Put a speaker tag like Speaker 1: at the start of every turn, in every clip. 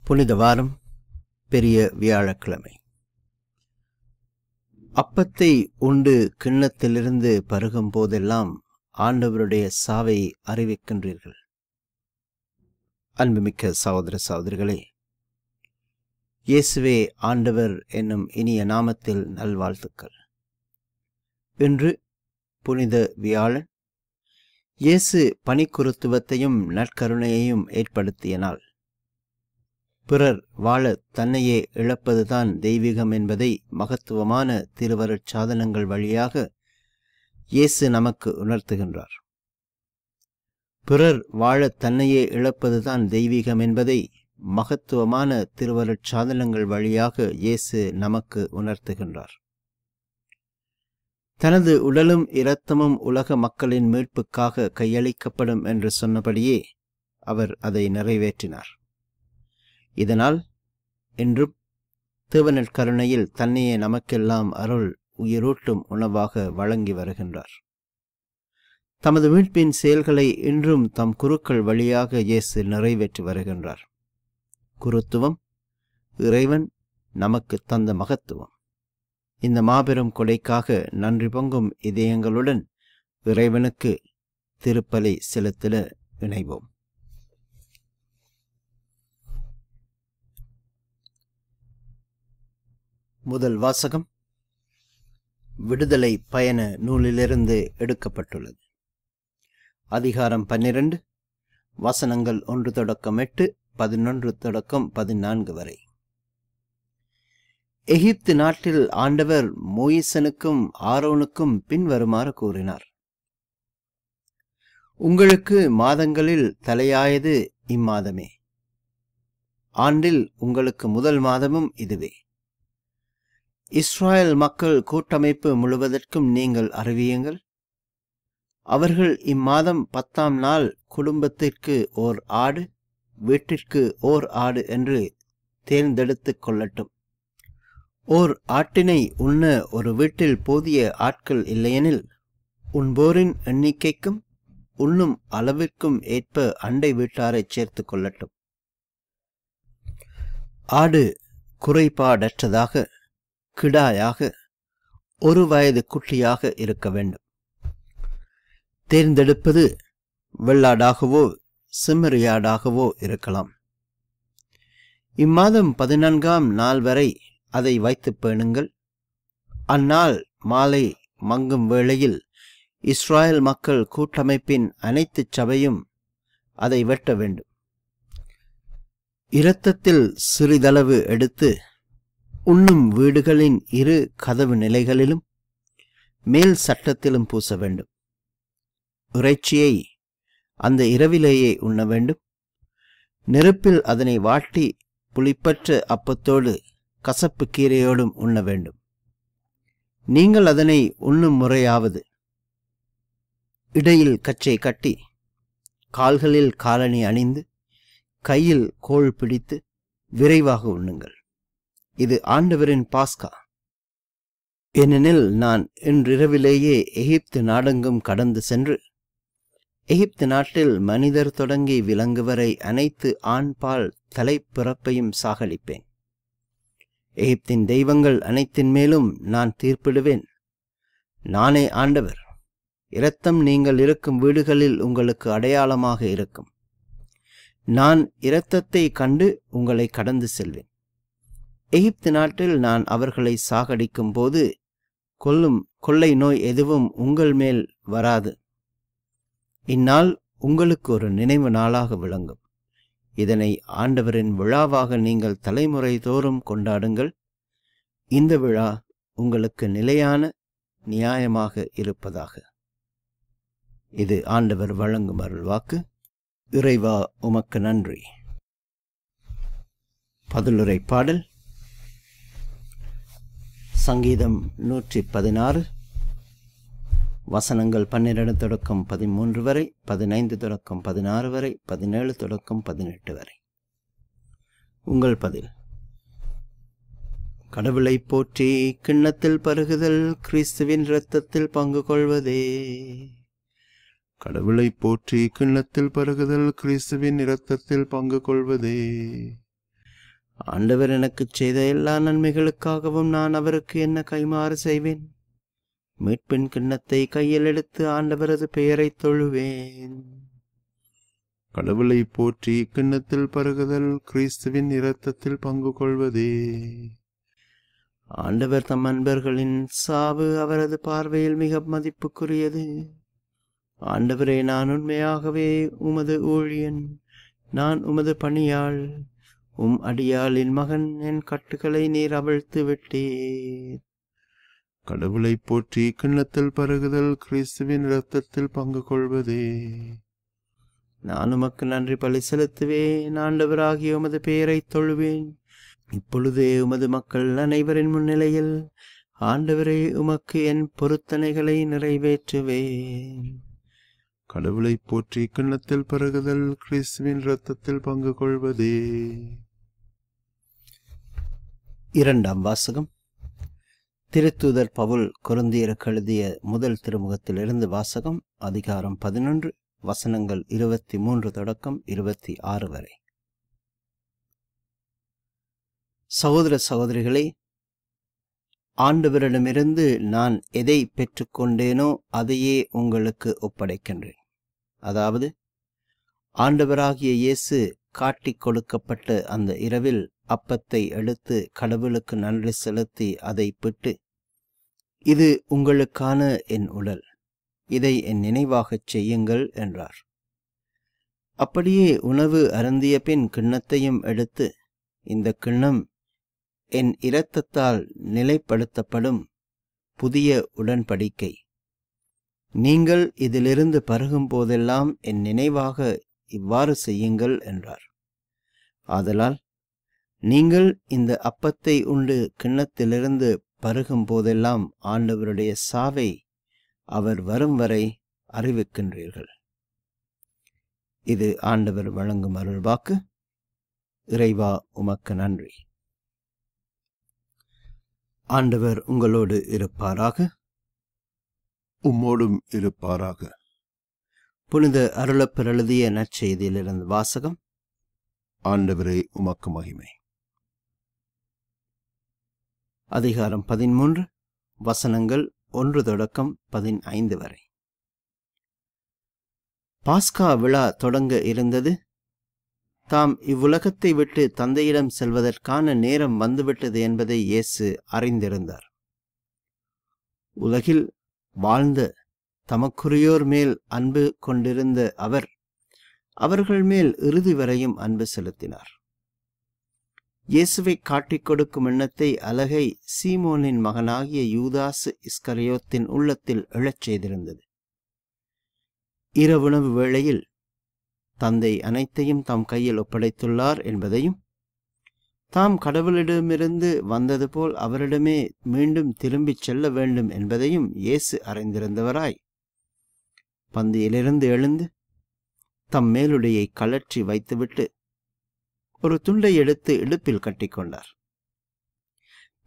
Speaker 1: புனித வாரம் பெரிய வியாழக்கிழமை. அப்பத்தை உண்டு கிண்ணத்திலிருந்து பருகும் போதெல்லாம் ஆண்டவருடைய சாவை அறிவிக்கின்றீர்கள். அன்புமிக்க சகோதர சகோதரிகளே, இயேசுவே ஆண்டவர் என்னும் இனிய நாமத்தில் நல்வாழ்த்துக்கள். இன்று புனித வியாழன். இயேசு பணிக்குருத்துவத்தையும் நற்கருணையையும் ஏற்படுத்திய நாள். பிறர் வாழ தன்னையே இழப்பதுதான் தெய்வீகம் என்பதை மகத்துவமான திருவருட் சாதனங்கள் வழியாக இயேசு நமக்கு உணர்த்துகின்றார். பிறர் வாழ தன்னையே இழப்பதுதான் தெய்வீகம் என்பதை மகத்துவமான திருவருட் சாதனங்கள் வழியாக இயேசு நமக்கு உணர்த்துகின்றார். தனது உடலும் இரத்தமும் உலக மக்களின் மீட்புக்காக கையளிக்கப்படும் என்று சொன்னபடியே அவர் அதை நிறைவேற்றினார். இதனால் இன்றும் தேவனின் கருணையில் தன்னையே நமக்கெல்லாம் அருள் உயிரூட்டும் உணவாக வழங்கி வருகின்றார். தமது மீட்பின் செயல்களை இன்றும் தம் குருக்கள் வழியாக இயேசு நிறைவேற்றி வருகின்றார். குருத்துவம் இறைவன் நமக்கு தந்த மகத்துவம். இந்த மாபெரும் கொடைக்காக நன்றி பொங்கும் இதயங்களுடன் இறைவனுக்கு திருப்பலி செலுத்திட இணைவோம். முதல் வாசகம் விடுதலை பயண நூலிலிருந்து எடுக்கப்பட்டுள்ளது. அதிகாரம் 12, வசனங்கள் 1-8, 11-14 வரை. எகிப்து நாட்டில் ஆண்டவர் மோயிசனுக்கும் ஆரோனுக்கும் பின்வருமாறு கூறினார். உங்களுக்கு மாதங்களில் தலையாயது இம்மாதமே. ஆண்டில் உங்களுக்கு முதல் மாதமும் இதுவே. இஸ்ராயல் மக்கள் கூட்டமைப்பு முழுவதற்கும் நீங்கள் அறிவியுங்கள். அவர்கள் இம்மாதம் 10ஆம் நாள் குடும்பத்திற்கு ஓர் ஆடு, வீட்டிற்கு ஓர் ஆடு என்று தேர்ந்தெடுத்துக் கொள்ளட்டும். ஓர் ஆட்டினை உண்ண ஒரு வீட்டில் போதிய ஆட்கள் இல்லையெனில் உண்போரின் எண்ணிக்கைக்கும் உண்ணும் அளவிற்கும் ஏற்ப அண்டை வீட்டாரை சேர்த்து கொள்ளட்டும். ஆடு குறைபாடற்றதாக, கிடாயாக, 1 வயது குட்டியாக இருக்க வேண்டும். தேர்ந்தெடுப்பது வெள்ளாடாகவோ செம்மறியாடாகவோ இருக்கலாம். இம்மாதம் 14ஆம் நாள் வரை அதை வைத்து பேணுங்கள். அந்நாள் மாலை மங்கும் வேளையில் இஸ்ராயல் மக்கள் கூட்டமைப்பின் அனைத்து சபையும் அதை வெட்ட வேண்டும். இரத்தத்தில் சிறிதளவு எடுத்து உண்ணும் வீடுகளின் 2 கதவு நிலைகளிலும் மேல் சட்டத்திலும் பூச வேண்டும். இறைச்சியை அந்த இரவிலேயே உண்ண வேண்டும். நெருப்பில் அதனை வாட்டி புளிப்பற்ற அப்பத்தோடு கசப்பு கீரையோடும் உண்ண வேண்டும். நீங்கள் அதனை உண்ணும் முறையாவது: இடையில் கச்சை கட்டி, கால்களில் காலணி அணிந்து, கையில் கோல் பிடித்து விரைவாக உண்ணுங்கள். இது ஆண்டவரின் பாஸ்கா. ஏனெனில் நான் இன்றிரவிலேயே எகிப்து நாடெங்கும் கடந்து சென்று எகிப்து நாட்டில் மனிதர் தொடங்கி விலங்கு வரை அனைத்து ஆண்பால் தலைப்பிறப்பையும் சாகடிப்பேன். எகிப்தின் தெய்வங்கள் அனைத்தின் மேலும் நான் தீர்ப்பிடுவேன். நானே ஆண்டவர். இரத்தம் நீங்கள் இருக்கும் வீடுகளில் உங்களுக்கு அடையாளமாக இருக்கும். நான் இரத்தத்தை கண்டு உங்களை கடந்து செல்வேன். எகிப்து நாட்டில் நான் அவர்களை சாகடிக்கும் போது கொள்ளை நோய் எதுவும் உங்கள் மேல் வராது. இந்நாள் உங்களுக்கு ஒரு நினைவு நாளாக விளங்கும். இதனை ஆண்டவரின் விழாவாக நீங்கள் தலைமுறை தோறும் கொண்டாடுங்கள். இந்த விழா உங்களுக்கு நிலையான நியாயமாக இருப்பதாக. இது ஆண்டவர் வழங்கும் அருள்வாக்கு. இறைவா, உமக்கு நன்றி. பதிலுரை பாடல். சங்கீதம் 116, வசனங்கள் 12-13 வரை, 15-16 வரை, 17-18 வரை. உங்கள் பதில். கடவுளை போற்றி கிண்ணத்தில் பருகுதல் கிறிஸ்துவின் இரத்தத்தில் பங்கு கொள்வதே.
Speaker 2: கடவுளை போற்றி கிண்ணத்தில் பருகுதல் கிறிஸ்துவின் இரத்தத்தில் பங்கு கொள்வதே.
Speaker 1: ஆண்டவர் எனக்குச் செய்த எல்லா நன்மைகளுக்காகவும் நான் அவருக்கு என்ன கைமாறு செய்வேன்? மீட்பின் கிண்ணத்தை கையில் எடுத்து ஆண்டவரது பெயரைத் தொழுவேன்.
Speaker 2: கடவுளை போற்றி கிண்ணத்தில் பருகுதல் கிறிஸ்துவின் இரத்தத்தில் பங்கு கொள்வதே.
Speaker 1: ஆண்டவர் தம் அன்பர்களின் சாவு அவரது பார்வையில் மிக மதிப்புக்குரியது. ஆண்டவரே, நான் உண்மையாகவே உமது ஊழியன், நான் உமது பணியாள், உம் அடியாளின் மகன். என் கட்டுகளை நீர் அவிழ்த்து விட்டீர்.
Speaker 2: கடவுளை போற்றி கிண்ணத்தில் பருகுதல் கிறிஸ்துவின் இரத்தத்தில் பங்கு கொள்வதே.
Speaker 1: நான் உமக்கு நன்றி பலி செலுத்துவேன். ஆண்டவராகிய உமது பெயரைத் தொழுவேன். இப்பொழுதே உமது மக்கள் அனைவரின் முன்னிலையில் ஆண்டவரே உமக்கு என் பொருத்தனைகளை நிறைவேற்றுவேன்.
Speaker 2: கடவுளை போற்றி கிண்ணத்தில் பருகுதல் கிறிஸ்துவின் இரத்தத்தில் பங்கு கொள்வதே.
Speaker 1: இரண்டாம் வாசகம். திருத்தூதர் பவுல் கொரிந்தியருக்கு எழுதிய முதல் திருமுகத்திலிருந்து வாசகம். அதிகாரம் 11, வசனங்கள் 23 தொடக்கம் 26 வரை. சகோதர சகோதரிகளே, ஆண்டவரிடமிருந்து நான் எதை பெற்றுக்கொண்டேனோ அதையே உங்களுக்கு ஒப்படைக்கின்றேன். அதாவது, ஆண்டவராகிய இயேசு காட்டிக் கொடுக்கப்பட்ட அந்த இரவில் அப்பத்தை எடுத்து கடவுளுக்கு நன்றி செலுத்தி அதை பிட்டு, இது உங்களுக்கான என் உடல், இதை என் நினைவாகச் செய்யுங்கள் என்றார். அப்படியே உணவு அருந்திய பின் கிண்ணத்தையும் எடுத்து, இந்த கிண்ணம் என் இரத்தத்தால் நிலைப்படுத்தப்படும் புதிய உடன்படிக்கை. நீங்கள் இதிலிருந்து பருகும் போதெல்லாம் என் நினைவாக இவ்வாறு செய்யுங்கள் என்றார். ஆதலால் நீங்கள் இந்த அப்பத்தை உண்டு கிண்ணத்திலிருந்து பருகும் போதெல்லாம் ஆண்டவருடைய சாவை அவர் வரும் வரை அறிவிக்கின்றீர்கள். இது ஆண்டவர் வழங்கும் அருள்வாக்கு. இறைவா, உமக்கு நன்றி. ஆண்டவர் உங்களோடு இருப்பாராக.
Speaker 2: உம்மோடும் இருப்பாராக.
Speaker 1: புனித அருளப்பர் எழுதிய நற்செய்தியிலிருந்து வாசகம்.
Speaker 2: ஆண்டவரே, உமக்கு மகிமை.
Speaker 1: அதிகாரம் 13, வசனங்கள் 1 தொடக்கம் 15 வரை. பாஸ்கா விழா தொடங்க இருந்தது. தாம் இவ்வுலகத்தை விட்டு தந்தையிடம் செல்வதற்கான நேரம் வந்துவிட்டது என்பதை இயேசு அறிந்திருந்தார். உலகில் வாழ்ந்த தமக்குரியோர் மேல் அன்பு கொண்டிருந்த அவர் அவர்கள் மேல் இறுதி வரையும் அன்பு செலுத்தினார். இயேசுவை காட்டிக் கொடுக்கும் எண்ணத்தை அலகை சீமோனின் மகனாகிய யூதாசு இஸ்கரியோத்தின் உள்ளத்தில் எழச் செய்திருந்தது. இரவுணவு வேளையில் தந்தை அனைத்தையும் தாம் கையில் ஒப்படைத்துள்ளார் என்பதையும், தாம் கடவுளிடமிருந்து வந்தது போல் அவரிடமே மீண்டும் திரும்பிச் செல்ல வேண்டும் என்பதையும் இயேசு அறிந்திருந்தவராய் பந்தியிலிருந்து எழுந்து தம் மேலுடையை கழற்றி வைத்துவிட்டு ஒரு துண்டை எடுத்து இடுப்பில் கட்டிக்கொண்டார்.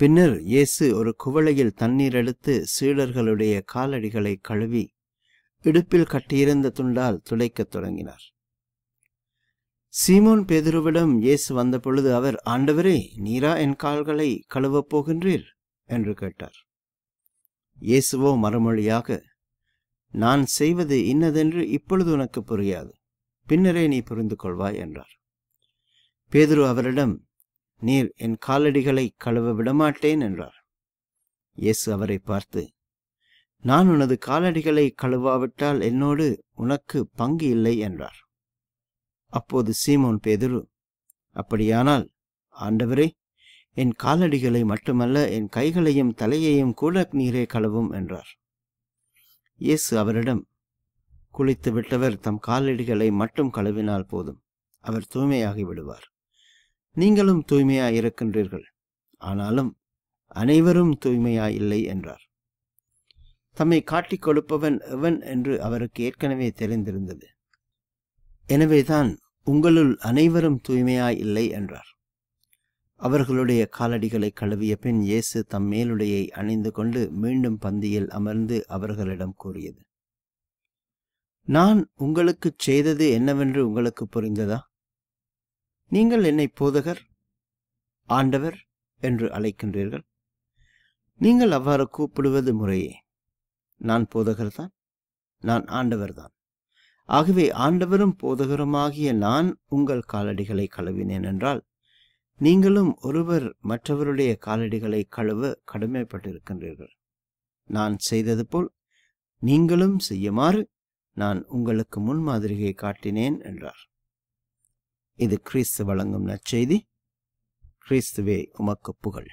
Speaker 1: பின்னர் இயேசு ஒரு குவளையில் தண்ணீர் எடுத்து சீடர்களுடைய காலடிகளை கழுவி இடுப்பில் கட்டியிருந்த துண்டால் துடைக்கத் தொடங்கினார். சீமோன் பேதுருவிடம் இயேசு வந்தபொழுது அவர், ஆண்டவரே, நீரா என் கால்களை கழுவப் போகின்றீர் என்று கேட்டார். இயேசுவோ மறுமொழியாக, நான் செய்வது இன்னதென்று இப்பொழுது உனக்கு புரியாது, பின்னரே நீ புரிந்து கொள்வாய் என்றார். பேதுரு அவரிடம், நீர் என் காலடிகளை கழுவ விடமாட்டேன் என்றார். இயேசு அவரை பார்த்து, நான் உனது காலடிகளை கழுவாவிட்டால் என்னோடு உனக்கு பங்கு இல்லை என்றார். அப்போது சீமோன் பேதுரு, அப்படியானால் ஆண்டவரே, என் காலடிகளை மட்டுமல்ல, என் கைகளையும் தலையையும் கூட நீரே கழுவும் என்றார். இயேசு அவரிடம், குளித்து விட்டவர் தம் காலடிகளை மட்டும் கழுவினால் போதும், அவர் தூய்மையாகி விடுவார். நீங்களும் தூய்மையாயிருக்கின்றீர்கள், ஆனாலும் அனைவரும் தூய்மையாயில்லை என்றார். தம்மை காட்டிக் கொடுப்பவன் எவன் என்று அவருக்கு ஏற்கனவே தெரிந்திருந்தது. எனவேதான் உங்களுள் அனைவரும் தூய்மையாய் இல்லை என்றார். அவர்களுடைய காலடிகளை கழுவிய பின் இயேசு தம் மேலுடையை அணிந்து கொண்டு மீண்டும் பந்தியில் அமர்ந்து அவர்களிடம் கூறியது, நான் உங்களுக்குச் செய்தது என்னவென்று உங்களுக்கு புரிந்ததா? நீங்கள் என்னை போதகர், ஆண்டவர் என்று அழைக்கின்றீர்கள். நீங்கள் அவ்வாறு கூப்பிடுவது முறையே. நான் போதகர்தான், நான் ஆண்டவர்தான். ஆகவே ஆண்டவரும் போதகருமாகிய நான் உங்கள் காலடிகளை கழுவினேன் என்றால், நீங்களும் ஒருவர் மற்றவருடைய காலடிகளை கழுவ கடமைப்பட்டிருக்கின்றீர்கள். நான் செய்தது போல் நீங்களும் செய்யுமாறு நான் உங்களுக்கு முன்மாதிரியை காட்டினேன் என்றார். இது கிறிஸ்து வழங்கும் நற்செய்தி. கிறிஸ்துவே உமக்கு புகழ்.